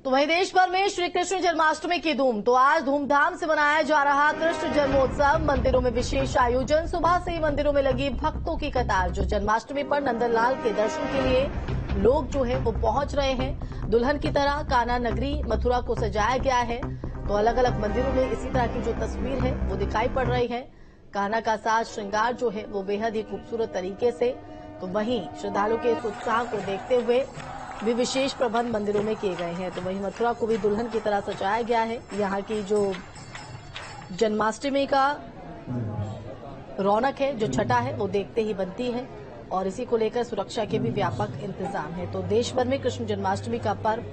तो वहीं देश भर में श्री कृष्ण जन्माष्टमी की धूम। तो आज धूमधाम से मनाया जा रहा कृष्ण जन्मोत्सव। मंदिरों में विशेष आयोजन, सुबह से ही मंदिरों में लगी भक्तों की कतार। जो जन्माष्टमी पर नंदनलाल के दर्शन के लिए लोग जो है वो पहुंच रहे हैं। दुल्हन की तरह कान्हा नगरी मथुरा को सजाया गया है। तो अलग अलग मंदिरों में इसी तरह की जो तस्वीर है वो दिखाई पड़ रही है। कान्हा का साज श्रृंगार जो है वो बेहद ही खूबसूरत तरीके से। तो वहीं श्रद्धालु के इस उत्साह को देखते हुए भी विशेष प्रबंध मंदिरों में किए गए हैं। तो वहीं मथुरा को भी दुल्हन की तरह सजाया गया है। यहाँ की जो जन्माष्टमी का रौनक है, जो छटा है, वो देखते ही बनती है और इसी को लेकर सुरक्षा के भी व्यापक इंतजाम है। तो देश भर में कृष्ण जन्माष्टमी का पर्व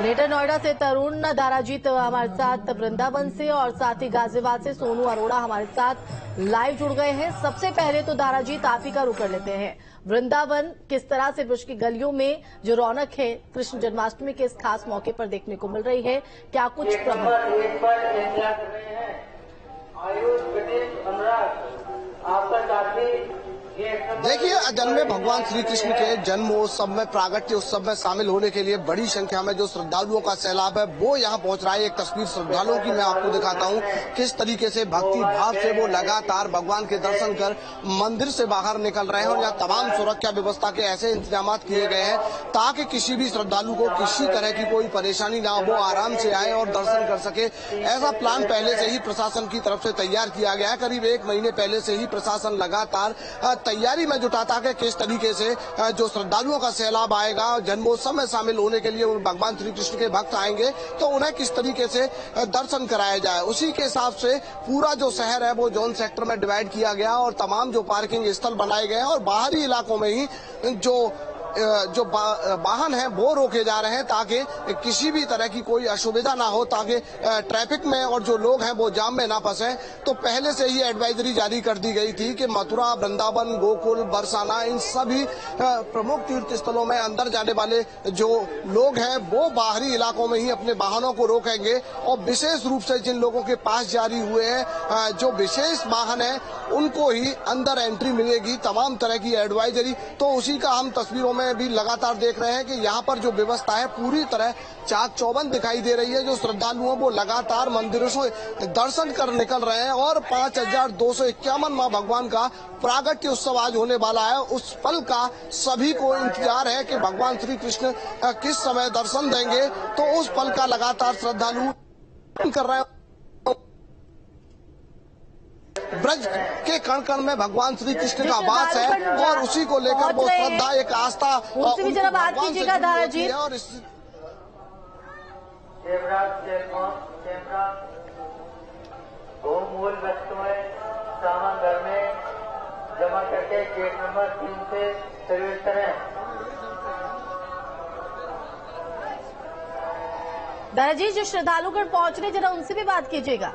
ग्रेटर नोएडा से तरुण दाराजीत हमारे साथ वृंदावन से और साथ ही गाजियाबाद से सोनू अरोड़ा हमारे साथ लाइव जुड़ गए हैं। सबसे पहले तो दाराजीत आप ही का रुख कर लेते हैं। वृंदावन किस तरह से ब्रज की गलियों में जो रौनक है कृष्ण जन्माष्टमी के इस खास मौके पर देखने को मिल रही है, क्या कुछ देखिए, अजन्मे भगवान श्री कृष्ण के जन्मोत्सव में, प्रागट्य उत्सव में शामिल होने के लिए बड़ी संख्या में जो श्रद्धालुओं का सैलाब है वो यहाँ पहुंच रहा है। एक तस्वीर श्रद्धालुओं की मैं आपको दिखाता हूँ, किस तरीके से भक्ति भाव से वो लगातार भगवान के दर्शन कर मंदिर से बाहर निकल रहे हैं। और यहाँ तमाम सुरक्षा व्यवस्था के ऐसे इंतजाम किए गए हैं ताकि किसी भी श्रद्धालु को किसी तरह की कोई परेशानी ना हो, वो आराम से आए और दर्शन कर सके। ऐसा प्लान पहले से ही प्रशासन की तरफ से तैयार किया गया है। करीब 1 महीने पहले से ही प्रशासन लगातार तैयारी में जुटाता है किस तरीके से जो श्रद्धालुओं का सैलाब आएगा, जन्मोत्सव में शामिल होने के लिए भगवान श्री कृष्ण के भक्त आएंगे तो उन्हें किस तरीके से दर्शन कराया जाए। उसी के हिसाब से पूरा जो शहर है वो जोन सेक्टर में डिवाइड किया गया और तमाम जो पार्किंग स्थल बनाए गए हैं और बाहरी इलाकों में ही जो वाहन है वो रोके जा रहे हैं ताकि किसी भी तरह की कोई असुविधा ना हो, ताकि ट्रैफिक में और जो लोग हैं वो जाम में ना फंसे। तो पहले से ही एडवाइजरी जारी कर दी गई थी कि मथुरा, वृंदावन, गोकुल, बरसाना, इन सभी प्रमुख तीर्थ स्थलों में अंदर जाने वाले जो लोग हैं वो बाहरी इलाकों में ही अपने वाहनों को रोकेंगे। और विशेष रूप से जिन लोगों के पास जारी हुए हैं जो विशेष वाहन है उनको ही अंदर एंट्री मिलेगी। तमाम तरह की एडवाइजरी, तो उसी का हम तस्वीरों में भी लगातार देख रहे हैं कि यहाँ पर जो व्यवस्था है पूरी तरह चाक चौबंद दिखाई दे रही है। जो श्रद्धालु हैं वो लगातार मंदिरों से दर्शन कर निकल रहे हैं और 5251वां भगवान का प्रागट्य उत्सव आज होने वाला है। उस पल का सभी को इंतजार है कि भगवान श्री कृष्ण किस समय दर्शन देंगे। तो उस पल का लगातार श्रद्धालु कर रहे हैं। ब्रज के कण कण में भगवान श्री कृष्ण का वास है और उसी को लेकर वो श्रद्धा, एक आस्था भी जरा बात कीजिएगा दाराजीत। और मूल वस्तुएं सामान घर में जमा करके गेट नंबर 3 से प्रवेश करें। दाराजीत, जो श्रद्धालुगण पहुंच रहे जरा उनसे भी बात कीजिएगा।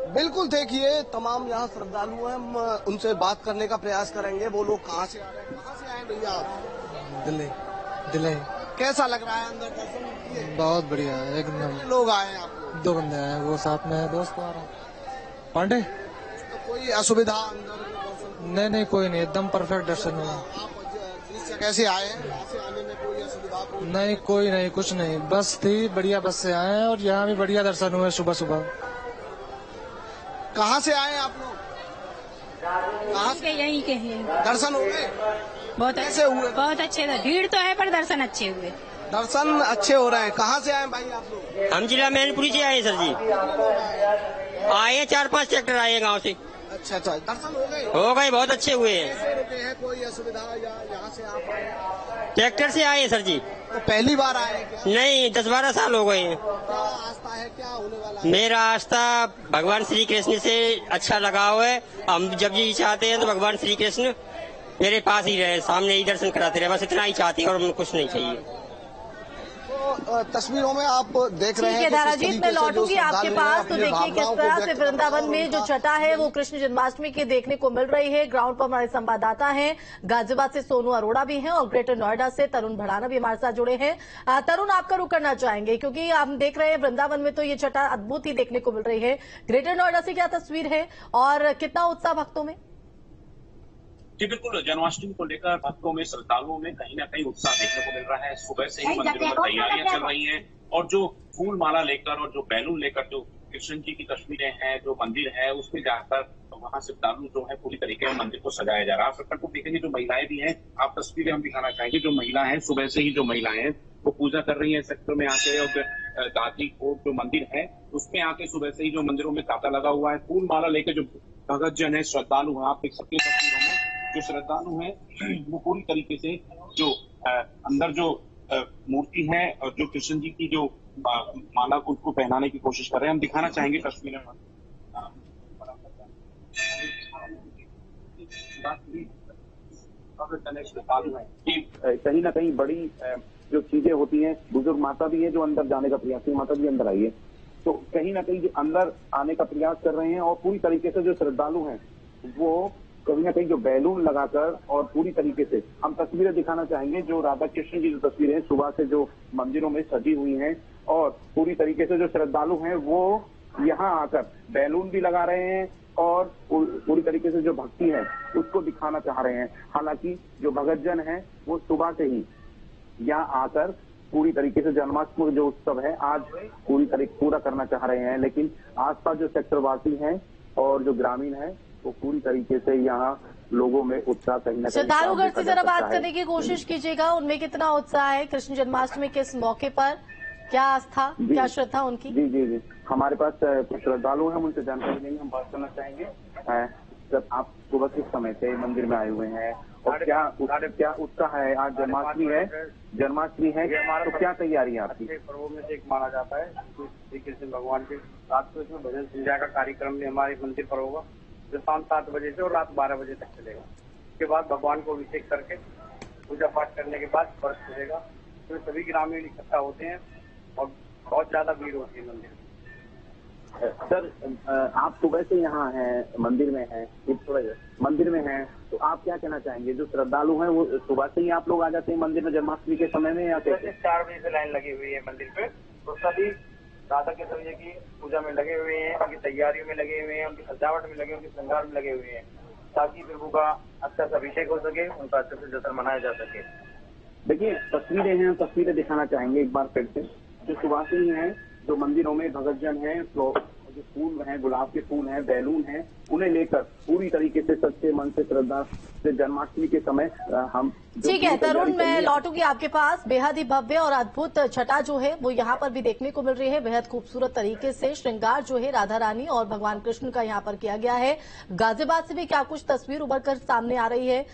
बिल्कुल, देखिए तमाम यहाँ श्रद्धालु हैं, हम उनसे बात करने का प्रयास करेंगे। वो लोग कहाँ से आ रहे हैं? कहाँ से आए भैया आप? दिल्ली। कैसा लग रहा है अंदर दर्शन? बहुत बढ़िया है एकदम। लोग आए हैं आप? 2 बंदे आए, वो साथ में है, दोस्त आ रहा है पांडे। तो कोई असुविधा अंदर? नहीं, कोई नहीं, एकदम परफेक्ट दर्शन हुआ। आप कैसे आए हैं? यहाँ से आने में कोई असुविधा? नहीं, कोई नहीं, कुछ नहीं, बस थी बढ़िया, बस से आए हैं और यहाँ भी बढ़िया दर्शन हुए सुबह सुबह। कहाँ से आए आप लोग? कहाँ से? यहीं के हैं। दर्शन हो गए? बहुत कैसे हुए? बहुत अच्छे थे। भीड़ तो है पर दर्शन अच्छे हुए। दर्शन अच्छे हो रहे हैं। कहाँ से आए भाई आप लोग? हम जिला मैनपुरी से आए सर जी। आए 4-5 ट्रैक्टर आए गांव से। अच्छा, दर्शन हो गए? हो गए, बहुत अच्छे हुए हैं। कैसे रुके हैं? कोई असुविधा या यहाँ से आप आए? ट्रैक्टर से आए सर जी। तो पहली बार आए क्या? नहीं, 10-12 साल हो गए हैं। क्या आस्था है, क्या होने वाला है? मेरा आस्था भगवान श्री कृष्ण से अच्छा लगाव है। हम जब भी चाहते हैं तो भगवान श्री कृष्ण मेरे पास ही रहे, सामने ही दर्शन कराते रहे, बस इतना ही चाहते हैं और हमें कुछ नहीं चाहिए। तो तस्वीरों में आप देख रहे ठीक है हैं धाराजीत, मैं लौटूंगी आपके पास। तो देखिए किस तरह से वृंदावन में जो छटा है वो कृष्ण जन्माष्टमी की देखने को मिल रही है। ग्राउंड पर हमारे संवाददाता हैं, गाजियाबाद से सोनू अरोड़ा भी हैं और ग्रेटर नोएडा से तरुण भड़ाना भी हमारे साथ जुड़े हैं। तरुण, आपका रुख करना चाहेंगे क्योंकि हम देख रहे हैं वृंदावन में तो ये छटा अद्भुत ही देखने को मिल रही है। ग्रेटर नोएडा से क्या तस्वीर है और कितना उत्साह भक्तों में? जी बिल्कुल, जन्माष्टमी को लेकर भक्तों में, श्रद्धालुओं में कहीं ना कहीं उत्साह देखने को मिल रहा है। सुबह से ही मंदिरों में तैयारियां चल रही हैं और जो फूल माला लेकर और जो बैलून लेकर जो कृष्ण जी की तस्वीरें हैं, जो मंदिर है उसमें जाकर वहां श्रद्धालु जो है पूरी तरीके से मंदिर को सजाया जा रहा है। आप सबको देखेंगे जो महिलाएं भी हैं, आप तस्वीरें हम दिखाना चाहेंगे। जो महिला है, सुबह से ही जो महिलाएं हैं वो पूजा कर रही है सेक्टर में आके, और दादी कोट जो मंदिर है उसमें आके सुबह से ही जो मंदिरों में तांता लगा हुआ है, फूल माला लेकर जो भगत जन है, श्रद्धालु है, आप देख सकते हैं तस्वीरों में जो श्रद्धालु हैं वो पूरी तरीके से जो अंदर जो मूर्ति है और जो कृष्ण जी की जो माला को उसको पहनाने की कोशिश कर रहे हैं। हम दिखाना चाहेंगे तस्वीरें। कहीं ना कहीं बड़ी जो चीजें होती हैं, बुजुर्ग माता भी है जो अंदर जाने का प्रयास, माता भी अंदर आई है, तो कहीं ना कहीं जो अंदर आने का प्रयास कर रहे हैं और पूरी तरीके से जो श्रद्धालु हैं वो कहीं ना कहीं जो बैलून लगाकर और पूरी तरीके से हम तस्वीरें दिखाना चाहेंगे। जो राधा कृष्ण की जो तस्वीरें सुबह से जो मंदिरों में सजी हुई हैं और पूरी तरीके से जो श्रद्धालु हैं वो यहाँ आकर बैलून भी लगा रहे हैं और पूरी तरीके से जो भक्ति है उसको दिखाना चाह रहे हैं। हालांकि जो भगत जन है वो सुबह से ही यहाँ आकर पूरी तरीके से जन्माष्टमी जो उत्सव है आज पूरा करना चाह रहे हैं, लेकिन आसपास जो सेक्टरवासी हैं और जो ग्रामीण है वो पूरी तरीके से यहाँ लोगों में उत्साह कहीं ना कहीं। श्रद्धालुगढ़ से जरा बात करने की कोशिश कीजिएगा, उनमें कितना उत्साह है कृष्ण जन्माष्टमी के इस मौके पर? क्या आस्था, क्या श्रद्धा उनकी? जी जी जी, हमारे पास कुछ श्रद्धालु हैं, उनसे जानकारी लेंगे, हम बात करना चाहेंगे। जब आप सुबह किस समय से मंदिर में आए हुए हैं और क्या उत्साह है? आज जन्माष्टमी है तो क्या तैयारी है आपकी? पर्वों में से एक माना जाता है श्री कृष्ण भगवान के। रात को इसमें भजन संध्या का कार्यक्रम भी हमारे मंदिर पर होगा जो शाम 7 बजे से और रात 12 बजे तक चलेगा। उसके बाद भगवान को अभिषेक करके पूजा पाठ करने के बाद पर्व चलेगा। तो सभी ग्रामीण इकट्ठा होते हैं और बहुत ज्यादा भीड़ होती है मंदिर में। सर, आप सुबह से यहाँ हैं, मंदिर में हैं, मंदिर में हैं, तो आप क्या कहना चाहेंगे? जो श्रद्धालु हैं वो सुबह से ही आप लोग आ जाते हैं मंदिर में जन्माष्टमी के समय में या कैसे? 4 बजे से लाइन लगी हुई है मंदिर पे, तो सभी राधा के सभी की पूजा में लगे हुए हैं, उनकी तैयारियों में लगे हुए हैं, उनकी सजावट में लगे, उनके श्रृंगार में लगे हुए हैं, ताकि प्रभु का अच्छा से अभिषेक हो सके, उनका अच्छे से जश्न मनाया जा सके। देखिए तस्वीरें हैं, तस्वीरें दिखाना चाहेंगे एक बार फिर से। जो सुबह से ही हैं, जो मंदिरों में भगत जन हैं, जो फूल हैं, गुलाब के फूल हैं, बैलून हैं, उन्हें लेकर पूरी तरीके से सच्चे मन से श्रद्धा से जन्माष्टमी के समय हम। ठीक है तरुण, मैं लौटूंगी आपके पास। बेहद ही भव्य और अद्भुत छटा जो है वो यहाँ पर भी देखने को मिल रही है। बेहद खूबसूरत तरीके से श्रृंगार जो है राधा रानी और भगवान कृष्ण का यहाँ पर किया गया है। गाजियाबाद से भी क्या कुछ तस्वीर उभर कर सामने आ रही है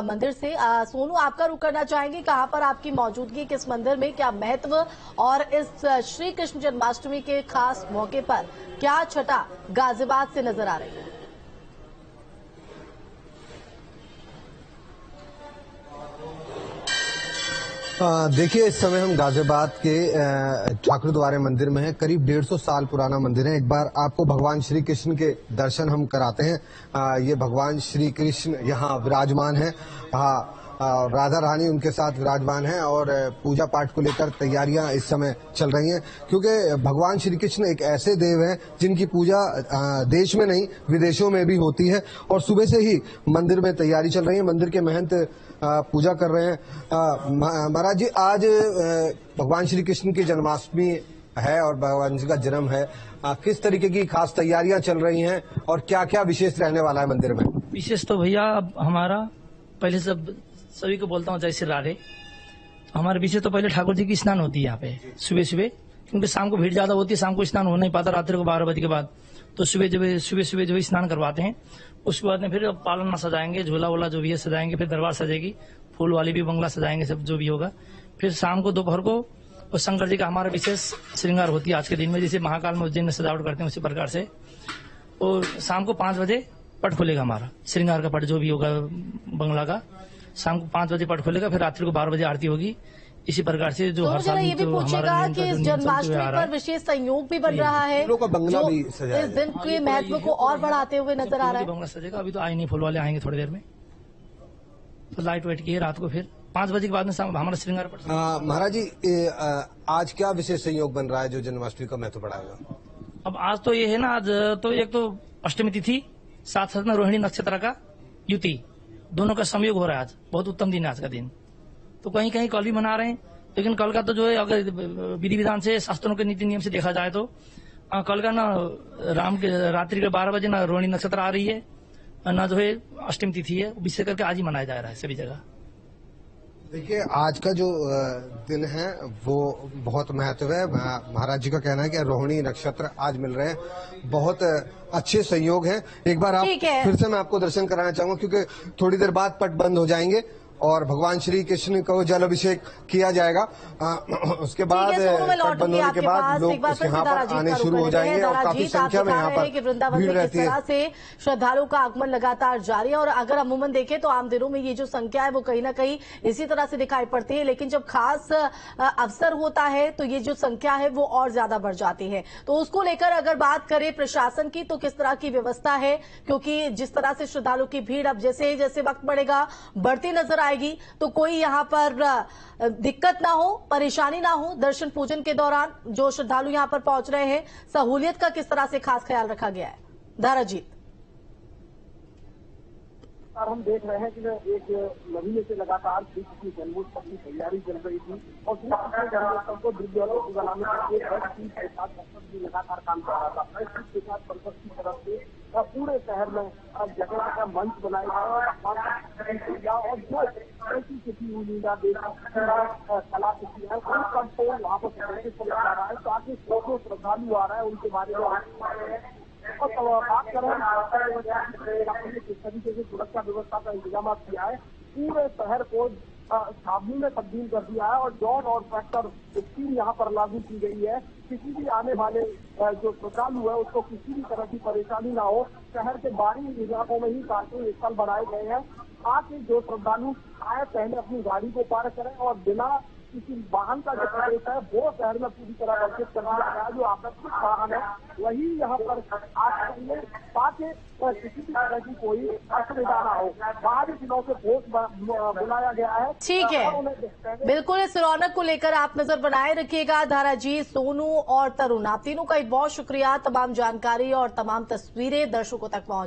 मंदिर से। सोनू, आपका रुख करना चाहेंगे, कहाँ पर आपकी मौजूदगी, किस मंदिर में, क्या महत्व और इस श्री कृष्ण जन्माष्टमी के खास मौके पर क्या छटा गाजियाबाद से नजर आ रही है? देखिए इस समय हम गाजियाबाद के ठाकुर द्वारे मंदिर में हैं। करीब 150 साल पुराना मंदिर है। एक बार आपको भगवान श्री कृष्ण के दर्शन हम कराते हैं। ये भगवान श्री कृष्ण यहाँ विराजमान है। राधा रानी उनके साथ विराजमान है और पूजा पाठ को लेकर तैयारियां इस समय चल रही हैं, क्योंकि भगवान श्री कृष्ण एक ऐसे देव हैं जिनकी पूजा देश में नहीं विदेशों में भी होती है। और सुबह से ही मंदिर में तैयारी चल रही है। मंदिर के महंत पूजा कर रहे हैं। महाराज जी, आज भगवान श्री कृष्ण की जन्माष्टमी है और भगवान जी का जन्म है। किस तरीके की खास तैयारियां चल रही हैं और क्या क्या विशेष रहने वाला है मंदिर में? विशेष तो भैया अब हमारा पहले सभी को बोलता हूँ जय श्री राधे। हमारे विशेष तो पहले ठाकुर जी की स्नान होती है यहाँ पे सुबह सुबह, क्योंकि शाम को भीड़ ज्यादा होती है, शाम को स्नान हो नहीं पाता रात्रि को 12 बजे के बाद। तो सुबह जो स्नान करवाते हैं। उसके बाद में फिर पालना सजाएंगे, झूला वोला जो भी है सजाएंगे, फिर दरबार सजेगी, फूल वाली भी बंगला सजाएंगे, सब जो भी होगा। फिर शाम को दोपहर को और शंकर जी का हमारा विशेष श्रृंगार होती है आज के दिन में, जैसे महाकाल में उज्जैन में सजावट करते हैं उसी प्रकार से। और शाम को 5 बजे पट खुलेगा हमारा श्रृंगार का पट जो भी होगा बंगला का। शाम को 5 बजे पट खुलेगा, फिर रात्रि को 12 बजे आरती होगी। इसी प्रकार से जो तो हर मुझे साल ये भी जो हमारा पूछेगा नियम कि का जो इस नियम चलते हुए जन्माष्टमी आ रहा पर है, विशेष संयोग भी बन रहा है फूलों का बंगला जो भी सजाया इस दिन के महत्व को और बढ़ाते हुए नजर आ रहा है। बंगला सजेगा। अभी तो आए नहीं, फूल वाले आएंगे थोड़ी देर में। तो लाइट वेट की है रात को, फिर 5 बजे के बाद में शाम हमारा श्रृंगार पड़। महाराज जी आज क्या विशेष संयोग बन रहा है जो जन्माष्टमी का महत्व बढ़ाएगा? अब आज तो ये है ना, आज तो एक तो अष्टमी तिथि, साथ साथ में रोहिणी नक्षत्र का युति, दोनों का संयोग हो रहा है आज। बहुत उत्तम दिन है आज का दिन। तो कहीं कहीं कल भी मना रहे हैं, लेकिन कल का तो जो है अगर विधि विधान से, शास्त्रों के नीति नियम से देखा जाए तो कल का ना राम के रात्रि के 12 बजे ना रोहिणी नक्षत्र आ रही है, ना जो है अष्टमी तिथि है, विशेष करके आज ही मनाया जा रहा है सभी जगह। देखिए आज का जो दिन है वो बहुत महत्व है। महाराज जी का कहना है कि रोहिणी नक्षत्र आज मिल रहे हैं, बहुत अच्छे संयोग हैं। एक बार आप फिर से मैं आपको दर्शन कराना चाहूंगा, क्योंकि थोड़ी देर बाद पट बंद हो जाएंगे और भगवान श्री कृष्ण को जल अभिषेक किया जाएगा। उसके बाद पट बंद होने के बाद लोग यहाँ पर आने शुरू हो जाएंगे और काफी संख्या में यहाँ पर वृंदावन भीड़ में किस रहती है। तरह से श्रद्धालुओं का आगमन लगातार जारी है। और अगर अमूमन देखें तो आम दिनों में ये जो संख्या है वो कहीं ना कहीं इसी तरह से दिखाई पड़ती है, लेकिन जब खास अवसर होता है तो ये जो संख्या है वो और ज्यादा बढ़ जाती है। तो उसको लेकर अगर बात करें प्रशासन की तो किस तरह की व्यवस्था है, क्योंकि जिस तरह से श्रद्धालुओं की भीड़ अब जैसे जैसे वक्त बढ़ेगा बढ़ती नजर आएगी, तो कोई यहां पर दिक्कत ना हो, परेशानी ना हो दर्शन पूजन के दौरान जो श्रद्धालु यहां पर पहुंच रहे हैं, सहूलियत का किस तरह से खास ख्याल रखा गया है? धाराजीत, हम देख रहे हैं कि एक महीने से लगातार श्री कृष्ण जन्मोत्सव की तैयारी चल रही थी और श्री कृष्ण जन्मोत्सव को दिव्य बनाने के लिए लगातार काम कर रहा था। के साथ परिषद की तरफ से पूरे शहर में जगह का मंच बनाया गया और जो ऐसी स्थिति हुई कला स्थिति है उन सबको वहाँ पर प्रदर्शित किया जा रहा है, ताकि जो श्रद्धालु आ रहा है उनके बारे में और बात कर रहे हैं किस तरीके से सुरक्षा व्यवस्था का इंतजाम किया है। पूरे शहर को छावनी में तब्दील कर दिया है और ड्रोन और ट्रैक्टर स्कीम यहाँ पर लागू की गई है। किसी भी आने वाले जो श्रद्धालु है उसको किसी भी तरह की परेशानी ना हो। शहर के बाहरी इलाकों में ही पार्किंग स्थल बनाए गए हैं, ताकि जो श्रद्धालु आए पहले अपनी गाड़ी को पार्क करें और बिना किसी वाहन का जो प्रवेश है वो शहर में पूरी तरह वर्जित कर दिया गया है। जो आकस्मिक वाहन है वही यहाँ पर आ सकते हैं, ताकि किसी भी तरह की कोई असुविधा ना हो। बाहरी जिलों से फोर्स बुलाया गया है। ठीक है, बिल्कुल इस रौनक को लेकर आप नजर बनाए रखिएगा। धाराजी, सोनू और तरुण, आप तीनों का एक बहुत शुक्रिया। तमाम जानकारी और तमाम तस्वीरें दर्शकों तक पहुंच